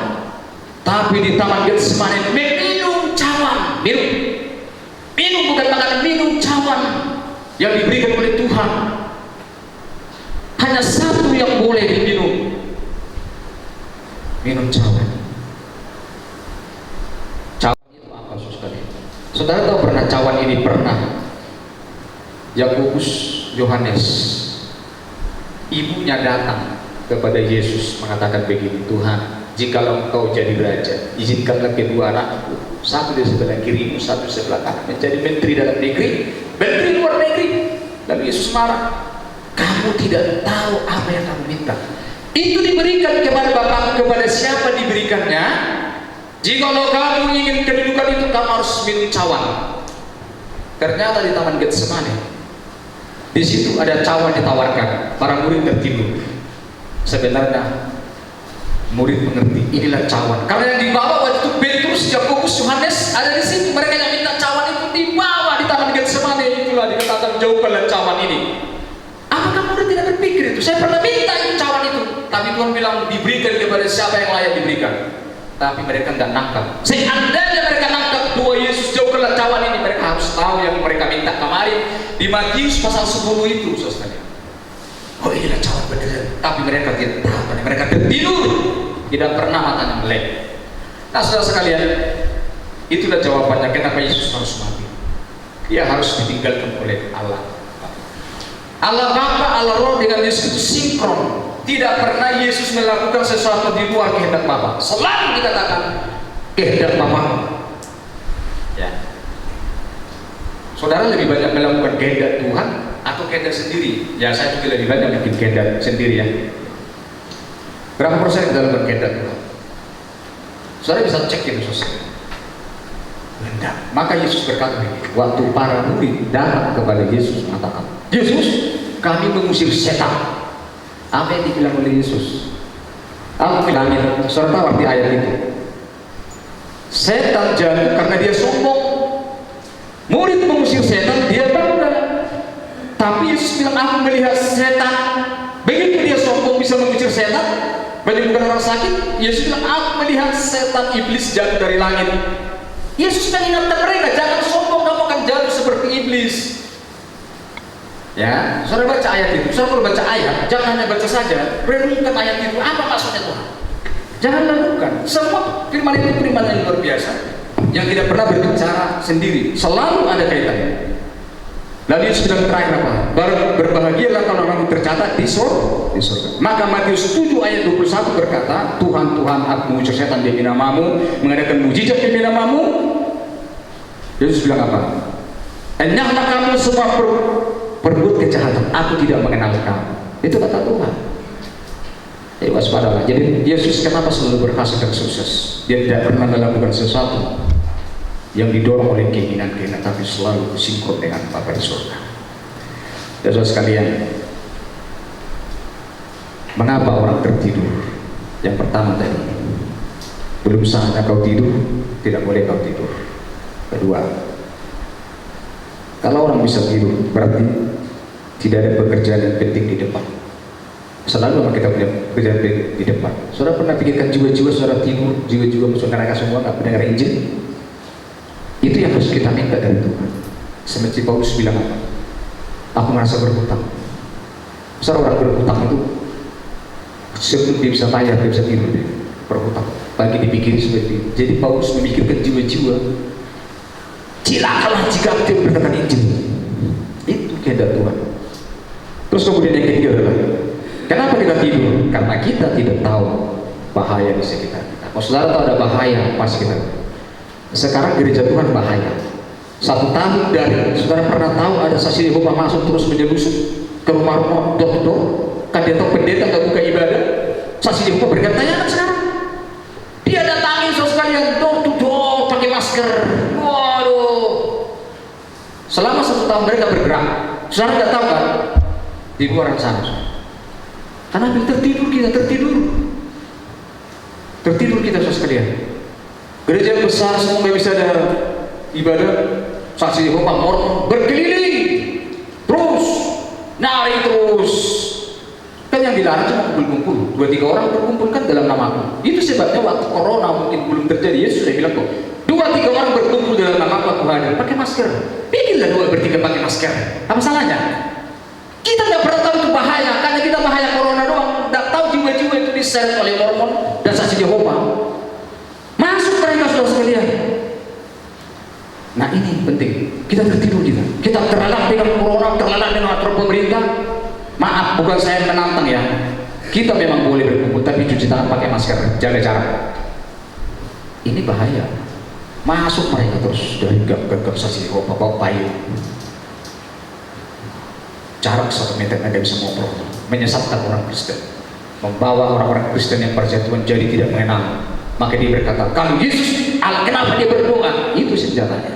Speaker 1: Tapi di Taman Getsemani minum cawan, minum bukan makanan, minum cawan yang diberikan oleh Tuhan. Hanya satu yang boleh diminum, minum cawan. Cawan itu apa saudara? Saudara tahu pernah cawan ini pernah Yakobus, Yohanes, ibunya datang kepada Yesus mengatakan begini, Tuhan, jikalau engkau jadi raja, izinkanlah kedua anakku, satu di sebelah kirimu, satu di sebelah kanan, menjadi menteri dalam negeri, menteri luar negeri. Lalu Yesus marah, kamu tidak tahu apa yang kamu minta. Itu diberikan kepada Bapakmu, kepada siapa diberikannya. Jikalau kamu ingin kedudukan itu, kamu harus minum cawan. Ternyata di Taman Getsemani, di situ ada cawan ditawarkan. Para murid tertidur. Sebenarnya murid mengerti, inilah cawan. Karena yang dibawa waktu itu Petrus, Yakobus, Yohanes ada di situ. Mereka yang minta cawan itu dibawa di Taman Getsemani. Itulah dikatakan jauhkanlah cawan ini. Apakah murid tidak berpikir itu? Saya pernah minta itu cawan itu, tapi Tuhan bilang diberikan kepada siapa yang layak diberikan. Tapi mereka tidak nangkap. Seandainya mereka nangkap bahwa Yesus jauhkanlah cawan ini, mereka harus tahu yang mereka minta kemarin di Matius pasal 10 itu, saudara. Oh, inilah cawan beneran. Tapi mereka tidak tahu, mereka tertidur, tidak pernah matanya melek. Nah, saudara sekalian, itulah jawabannya kenapa Yesus harus mati. Dia harus ditinggalkan oleh Allah. Allah Bapa, Allah Roh dengan Yesus itu sinkron. Tidak pernah Yesus melakukan sesuatu di luar kehendak Bapa. Selalu dikatakan kehendak Bapa. Ya. Saudara lebih banyak melakukan kehendak Tuhan atau kehendak sendiri? Ya, saya juga lebih banyak bikin kehendak sendiri ya. Berapa persen dalam kehendak Tuhan? Saudara bisa cek itu saudara. Rendah. Maka Yesus berkata begini, waktu para murid datang kepada Yesus mengatakan, Yesus, kami mengusir setan. Apa yang dibilang oleh Yesus? Aku bilangin, saudara tahu arti ayat itu? Setan jatuh karena dia sombong. Murid mengusir setan, dia bangga. Tapi Yesus bilang, aku melihat setan. Begitu dia sombong bisa mengusir setan, menyembuhkan orang sakit. Yesus bilang, aku melihat setan iblis jatuh dari langit. Yesus mengingatkan mereka, jangan sombong, kamu akan jatuh seperti iblis. Ya, saudara baca ayat itu. Saudara kalau baca ayat, jangan hanya baca saja, renungkan ayat itu. Apa maksudnya Tuhan? Jangan lakukan. Semua firman itu firman yang luar biasa, yang tidak pernah berbicara sendiri, selalu ada kaitannya. Lalu Yesus bilang terakhir apa? Berbahagialah kalau orang tercatat di surga. Maka Matius 7 ayat 21 berkata, Tuhan, Tuhan, aku mengusir setan demi namamu, mengadakan mujizat demi namamu. Yesus bilang apa? Enyahlah kamu semua perbuat kejahatan, aku tidak mengenal kamu. Itu kata Tuhan. Jadi waspadalah. Jadi Yesus kenapa selalu berhasil dan sukses? Dia tidak pernah melakukan sesuatu yang didorong oleh keinginan-keinginan, tapi selalu sinkron dengan Bapa di surga. Dan saudara sekalian, mengapa orang tertidur? Yang pertama tadi, belum saatnya kau tidur, tidak boleh kau tidur. Kedua, kalau orang bisa tidur, berarti tidak ada pekerjaan yang penting di depan. Selalu orang kita punya pekerjaan di depan. Saudara pernah pikirkan jiwa-jiwa saudara tidur, jiwa-jiwa masuk neraka semua nggak mendengar Injil? Itu yang harus kita minta dari Tuhan. Seperti Paulus bilang apa? Aku merasa berhutang. Saudara, orang berhutang itu sebelum dia bisa bayar, dia bisa tidur, dia berhutang. Lagi dipikir seperti itu. Jadi Paulus memikirkan jiwa-jiwa. Cilakalah jika aku berkatakan Injil. Itu kehendak Tuhan. Terus kemudian yang ketiga adalah, kenapa kita tidur? Karena kita tidak tahu bahaya di sekitar kita. Kalau saudara tahu ada bahaya pas kita. Sekarang gereja Tuhan bahaya. 1 tahun dari, saudara pernah tahu ada saksi Yehova masuk terus menyelusup ke rumah-rumah door to door? Kan dia tahu pendeta nggak buka ibadah. Saksi Yehova berikan tayangan sekarang. Dia datangin saudara sekalian door to door pakai masker. Waduh. Selama 1 tahun mereka bergerak. Saudara nggak tahu kan? Di luar sana. Karena tertidur kita, tertidur kita saudara sekalian. Gereja besar semua nggak bisa ada ibadah. Saksi Yehova Mormon berkeliling terus, nari terus. Kan yang dilarang cuma kumpul-kumpul, 2-3 orang berkumpul kan dalam namaku. Itu sebabnya waktu corona mungkin belum terjadi, Yesus sudah bilang kok 2-3 orang berkumpul dalam namaku, aku hadir. Pakai masker. Bikinlah 2-3 pakai masker. Apa salahnya? Kita nggak pernah tahu itu bahaya, karena kita bahaya corona doang. Nggak tahu jiwa-jiwa itu diseret oleh Mormon dan saksi Yehova. Masuk mereka saudara sekalian. Nah ini penting. Kita tertidur kita terlalap dengan corona, terlalap dengan aturan pemerintah. Maaf, bukan saya menantang ya. Kita memang boleh berkumpul, tapi cuci tangan, pakai masker, jaga jarak. Ini bahaya. Masuk mereka terus dari gap saksi Yehova, bawa payung. Jarak 1 meter nggak bisa ngobrol. Menyesatkan orang Kristen, membawa orang-orang Kristen yang percaya Tuhan jadi tidak mengenal. Maka dia berkata, kalau Yesus Allah, kenapa dia berdoa? Itu senjatanya.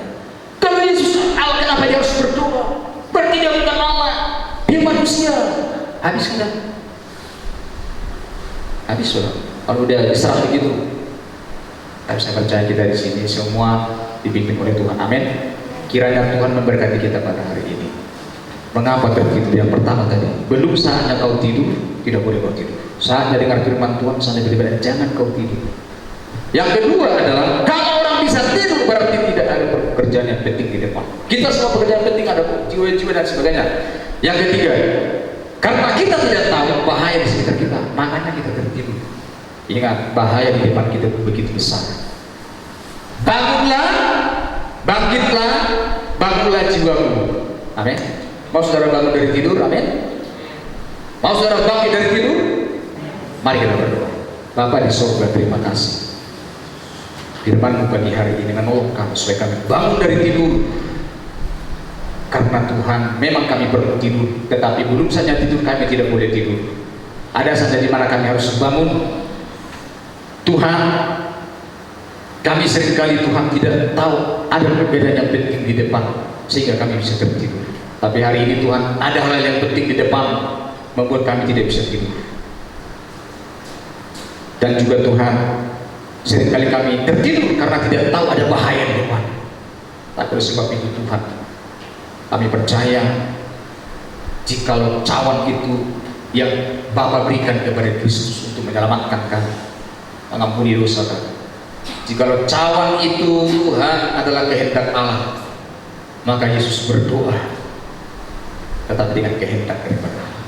Speaker 1: Kalau Yesus Allah, kenapa dia harus berdoa? Berarti dia bukan Allah, dia manusia. Habis sudah. Habis sudah. Kalau udah diserah begitu. Tapi saya percaya kita di sini semua dipimpin oleh Tuhan. Amin. Kiranya Tuhan memberkati kita pada hari ini. Mengapa tertidur? Yang pertama tadi, belum saatnya kau tidur, tidak boleh kau tidur. Saatnya dengar firman Tuhan, saatnya beribadah, jangan kau tidur. Yang kedua adalah, kalau orang bisa tidur berarti tidak ada pekerjaan yang penting di depan. Kita semua pekerjaan penting, ada jiwa-jiwa dan sebagainya. Yang ketiga, karena kita tidak tahu bahaya di sekitar kita, makanya kita tertidur. Ingat, bahaya di depan kita begitu besar. Bangunlah, bangkitlah, bangunlah jiwamu. Amin. Mau saudara bangun dari tidur? Amin. Mau saudara bangkit dari tidur? Mari kita berdoa. Bapa di surga, terima kasih. Firman-Mu pagi hari ini menolong kami supaya kami bangun dari tidur. Karena Tuhan, memang kami perlu tidur, tetapi belum saja tidur kami tidak boleh tidur. Ada saja di mana kami harus bangun. Tuhan, kami seringkali Tuhan tidak tahu ada perbedaan yang penting di depan sehingga kami bisa tertidur. Tapi hari ini Tuhan, ada hal yang penting di depan. membuat kami tidak bisa tidur. Dan juga Tuhan, seringkali kami tertidur karena tidak tahu ada bahaya di depan. Tapi oleh sebab itu Tuhan, kami percaya jikalau cawan itu yang Bapa berikan kepada Kristus untuk menyelamatkan kami, mengampuni dosa kami. Jikalau cawan itu Tuhan adalah kehendak Allah, maka Yesus berdoa tetap dengan kehendak daripada Allah.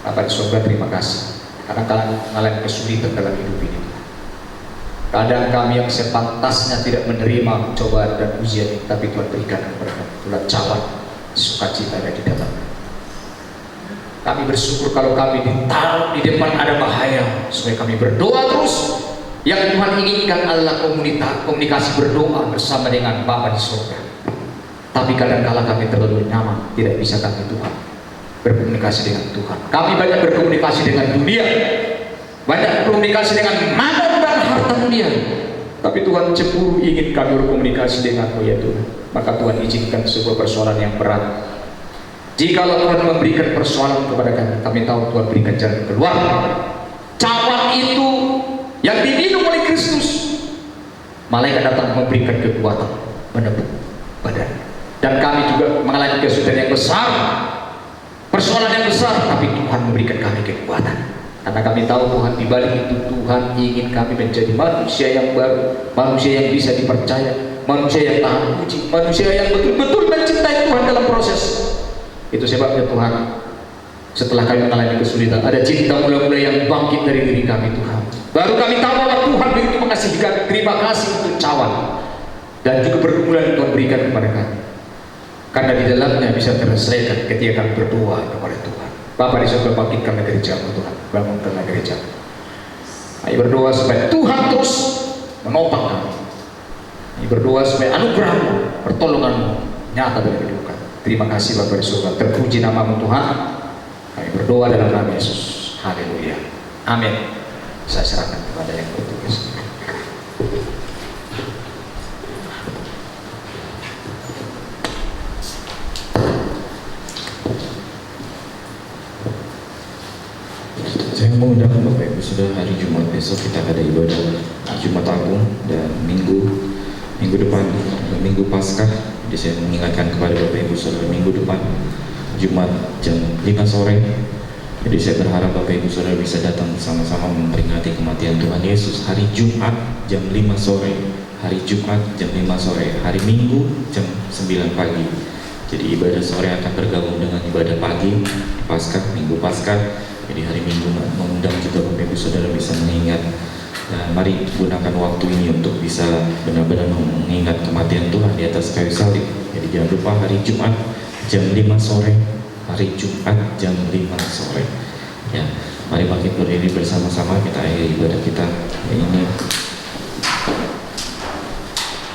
Speaker 1: Bapa di surga, terima kasih karena kalian mengalami kesulitan dalam hidup ini. Kadang kami yang sepantasnya tidak menerima cobaan dan ujian ini, tapi Tuhan berikan kepada kami pula cawan sukacita ada di dalam. Kami bersyukur kalau kami ditaruh di depan ada bahaya, supaya kami berdoa terus. Yang Tuhan inginkan adalah komunikasi berdoa bersama dengan Bapa di surga. Tapi kadang-kala kami terlalu nyaman, tidak bisa kami Tuhan berkomunikasi dengan Tuhan. Kami banyak berkomunikasi dengan dunia, banyak berkomunikasi dengan mammon dan harta dunia. Tapi Tuhan cemburu ingin kami berkomunikasi dengan-Mu ya Tuhan. Maka Tuhan izinkan sebuah persoalan yang berat. Jikalau Tuhan memberikan persoalan kepada kami tahu Tuhan berikan jalan keluar. Cawan itu yang diminum oleh Kristus, malaikat datang memberikan kekuatan menebus badan. Dan kami juga mengalami kesulitan yang besar, persoalan yang besar, tapi Tuhan memberikan kami kekuatan. Karena kami tahu Tuhan di balik itu Tuhan ingin kami menjadi manusia yang baru, manusia yang bisa dipercaya, manusia yang tahan uji, manusia yang betul-betul mencintai Tuhan dalam proses. Itu sebabnya Tuhan, setelah kami mengalami kesulitan, ada cinta mula-mula yang bangkit dari diri kami Tuhan. Baru kami tahu bahwa Tuhan begitu mengasihi kami. Terima kasih untuk cawan dan juga pergumulan Tuhan berikan kepada kami. Karena di dalamnya bisa terselesaikan ketika kami berdoa kepada Tuhan. Bapa di surga, bangkitkan gereja-Mu Tuhan, bangunkanlah gereja. Ayo berdoa supaya Tuhan terus menopang kami. Ayo berdoa supaya anugerah-Mu, pertolongan-Mu nyata dalam hidup kami. Terima kasih Bapa di surga, terpuji nama-Mu Tuhan. Kami berdoa dalam nama Yesus. Haleluya. Amin. Saya serahkan kepada yang bertugas.
Speaker 2: Saya mengundang Bapak Ibu Saudara, hari Jumat besok kita ada ibadah Jumat Agung dan minggu depan Minggu Paskah. Jadi saya mengingatkan kepada Bapak Ibu Saudara, minggu depan Jumat jam 5 sore. Jadi saya berharap Bapak Ibu Saudara bisa datang sama-sama memperingati kematian Tuhan Yesus. Hari Jumat jam 5 sore, hari Jumat jam 5 sore, hari Minggu jam 9 pagi. Jadi ibadah sore akan bergabung dengan ibadah pagi Paskah, Minggu Paskah. Jadi hari Minggu mengundang juga Bapak Ibu Saudara bisa mengingat. Dan mari gunakan waktu ini untuk bisa benar-benar mengingat kematian Tuhan di atas kayu salib. Jadi jangan lupa hari Jumat jam 5 sore, hari Jumat jam 5 sore. Ya, mari bangkit berdiri bersama-sama, kita akhiri ibadah kita ini.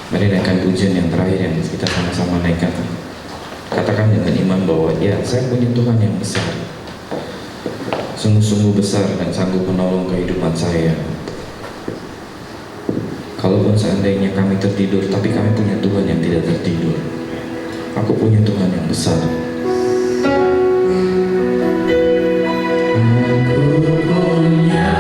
Speaker 2: Mari naikkan pujian yang terakhir yang kita sama-sama naikkan. Katakan dengan iman bahwa ya, saya punya Tuhan yang besar, sungguh-sungguh besar dan sanggup menolong kehidupan saya. Kalaupun seandainya kami tertidur, tapi kami punya Tuhan yang tidak tertidur. Aku punya Tuhan yang besar.
Speaker 3: Yeah.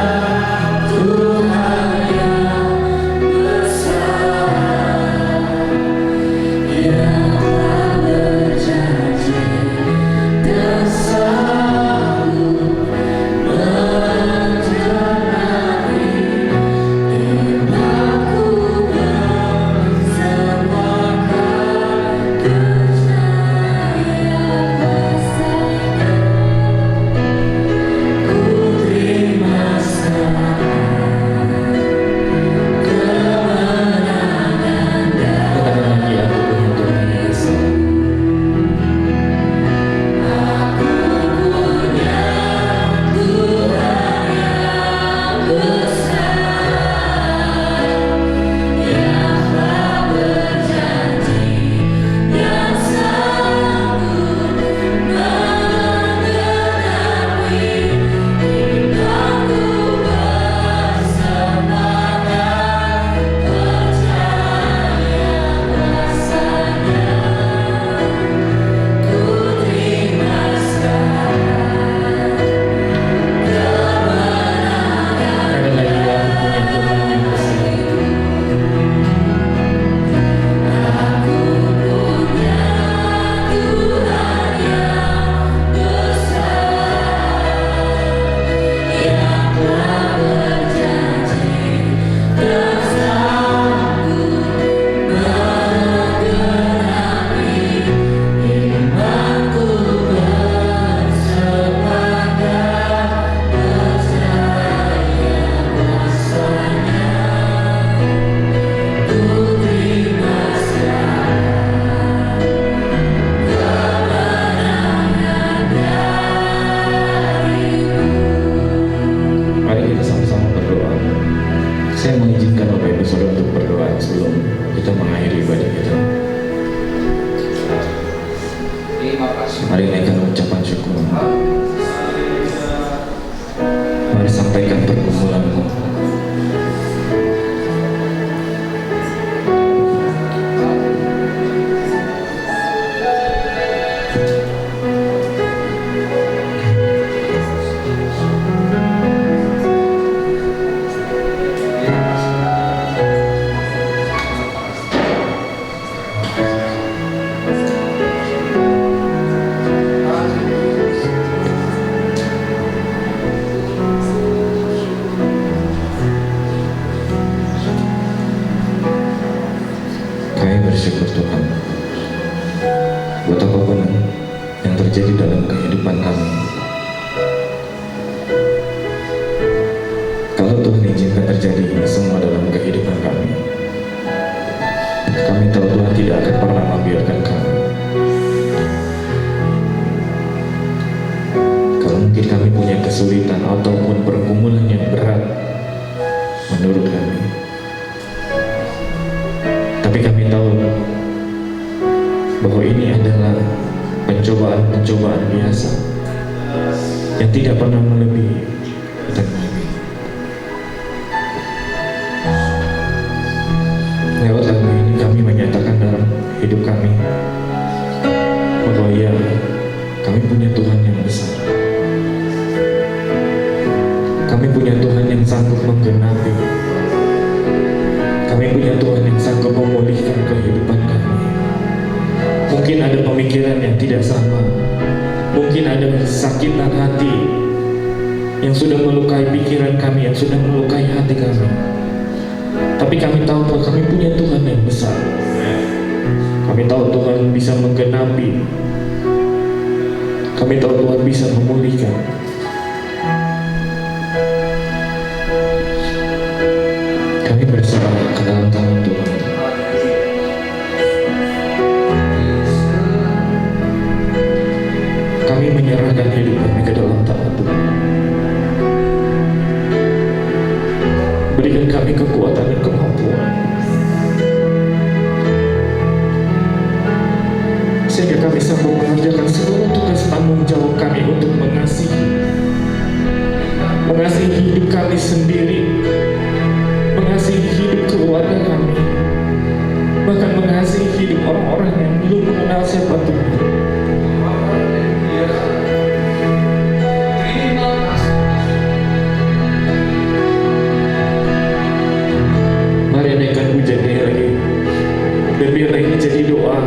Speaker 2: saudara untuk berdoa sebelum kita mengakhiri ibadah kita.
Speaker 1: Terima kasih.
Speaker 2: Mari naikkan ucapan syukur. Mari sampaikan pergumulanmu. Bersyukur Tuhan buat apapun yang terjadi dalam kehidupan kami. Kalau Tuhan izinkan terjadi ini semua dalam kehidupan kami, kami tahu Tuhan tidak akan pernah membiarkan kami. Kalau mungkin kami punya kesulitan ataupun pergumulan yang berat menurut kami, tapi kami tahu bahwa ini adalah pencobaan-pencobaan biasa yang tidak pernah melebihi kita. Lewat lagu ini kami menyatakan dalam hidup kami bahwa ya, kami punya Tuhan yang besar. Kami punya Tuhan yang sanggup menggenapi. Kami punya Tuhan yang sanggup memulihkan kehidupan kami. Mungkin ada pemikiran yang tidak sama, mungkin ada kesakitan hati yang sudah melukai pikiran kami, yang sudah melukai hati kami. Tapi kami tahu bahwa kami punya Tuhan yang besar. Kami tahu Tuhan bisa menggenapi. Kami tahu Tuhan bisa memulihkan. Kami berserah ke dalam tangan Tuhan. Kami menyerahkan hidup kami ke dalam tangan Tuhan. Berikan kami kekuatan dan kemampuan, sehingga kami sanggup mengerjakan seluruh tugas tanggung jawab kami untuk mengasihi hidup kami sendiri, mengasihi hidup keluarga kami, bahkan mengasihi hidup orang-orang yang belum mengenal siapa Tuhan. Mari naikkan pujiannya lagi, dan biarlah ini jadi doa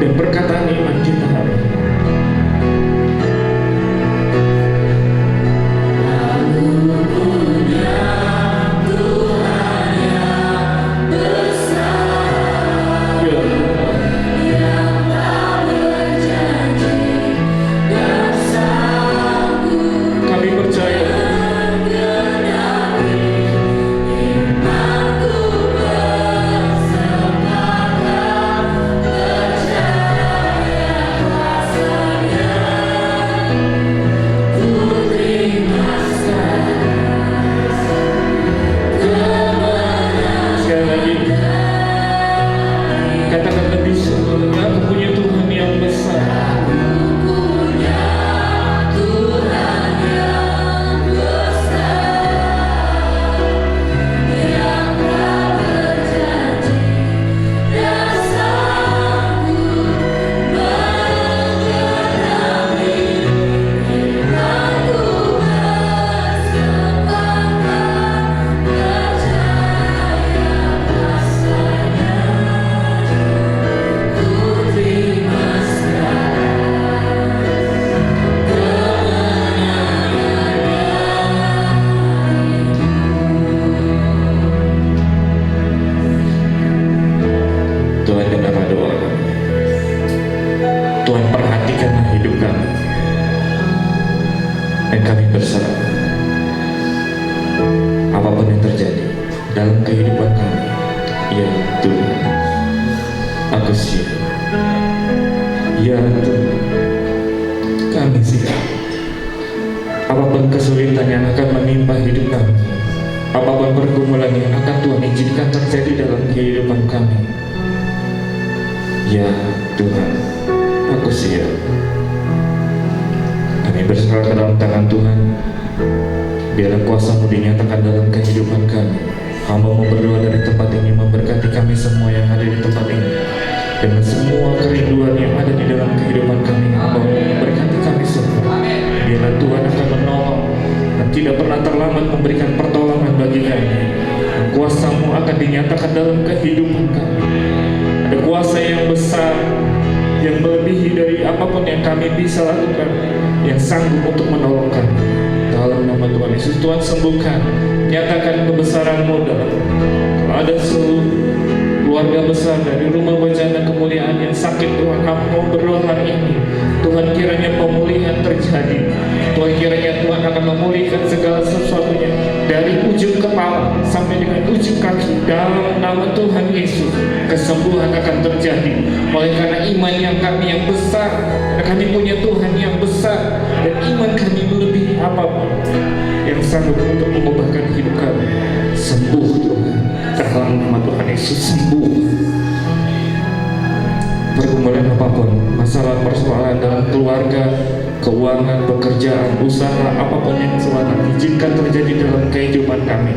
Speaker 2: dan perkataan iman kita hari ini. dalam kehidupan kami. Ya Tuhan, aku siap. Ya Tuhan, kami siap. Apapun kesulitan yang akan menimpa hidup kami, apapun pergumulan yang akan Tuhan izinkan terjadi dalam kehidupan kami. Ya Tuhan, aku siap. Kami berserah ke dalam tangan Tuhan. Biarlah kuasa-Mu dinyatakan dalam kehidupan kami. Hamba-Mu berdoa dari tempat ini, memberkati kami semua yang ada di tempat ini. Dengan semua kerinduan yang ada di dalam kehidupan kami, Hamba-Mu memberkati kami semua. Biarlah Tuhan akan menolong dan tidak pernah terlambat memberikan pertolongan bagi kami. Dan kuasa-Mu akan dinyatakan dalam kehidupan kami. Ada kuasa yang besar, yang melebihi dari apapun yang kami bisa lakukan, yang sanggup untuk menolong kami. Dalam nama Tuhan Yesus, Tuhan sembuhkan, nyatakan kebesaran-Mu dalam. Kalau ada seluruh keluarga besar dari Rumah Wajana Kemuliaan yang sakit, Tuhan, hamba berdoa hari ini, Tuhan kiranya pemulihan terjadi. Tuhan kiranya Tuhan akan memulihkan segala sesuatunya dari ujung kepala sampai dengan ujung kaki. Dalam nama Tuhan Yesus, kesembuhan akan terjadi. Oleh karena iman yang kami yang besar, karena kami punya Tuhan yang besar, dan iman kami melebihi apapun yang sanggup untuk mengubahkan hidup kami. Sembuh Tuhan, dalam nama Tuhan Yesus, sembuh. Pergumulan apapun, masalah persoalan dalam keluarga, keuangan, pekerjaan, usaha, apapun yang Tuhan izinkan terjadi dalam kehidupan kami,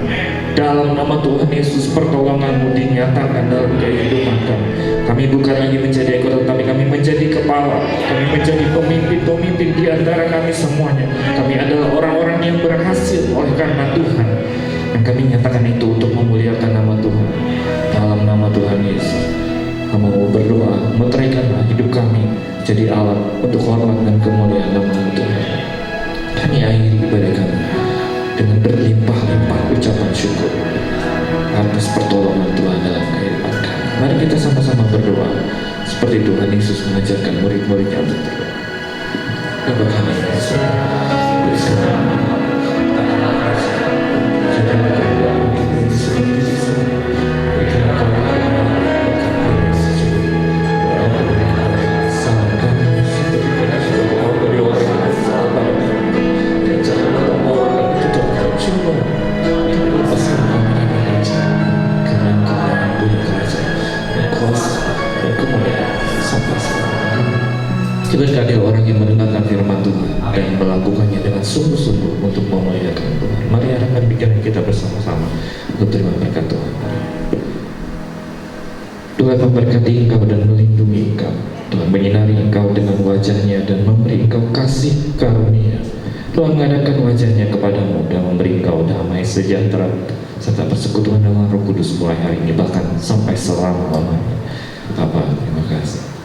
Speaker 2: dalam nama Tuhan Yesus, pertolongan-Mu dinyatakan dalam kehidupan kami. Kami bukan lagi menjadi ekor, tetapi kami menjadi kepala. Kami menjadi pemimpin-pemimpin di antara kami semuanya. Kami adalah orang-orang yang berhasil oleh karena Tuhan. Dan kami nyatakan itu untuk memuliakan nama Tuhan. Dalam nama Tuhan Yesus, kami mau berdoa, meteraikanlah hidup kami jadi alat untuk hormat dan kemuliaan nama Tuhan. Kami akhiri ibadah kami dengan berlimpah-limpah ucapan syukur atas pertolongan Tuhan dalam kehidupan kami. Mari kita sama-sama berdoa seperti Tuhan Yesus mengajarkan murid-muridnya untuk berdoa. Bapa kami yang di surga, berkati orang yang mendengarkan firman Tuhan dan melakukannya dengan sungguh-sungguh untuk memuliakan Tuhan. Mari arahkan pikiran kita bersama-sama untuk terima berkat Tuhan. Tuhan memberkati engkau dan melindungi engkau. Tuhan menyinari engkau dengan wajahnya dan memberi engkau kasih karunia. Tuhan mengadakan wajahnya kepadamu dan memberi engkau damai sejahtera serta persekutuan dengan Roh Kudus mulai hari ini bahkan sampai selama-lamanya. Bapa, terima kasih.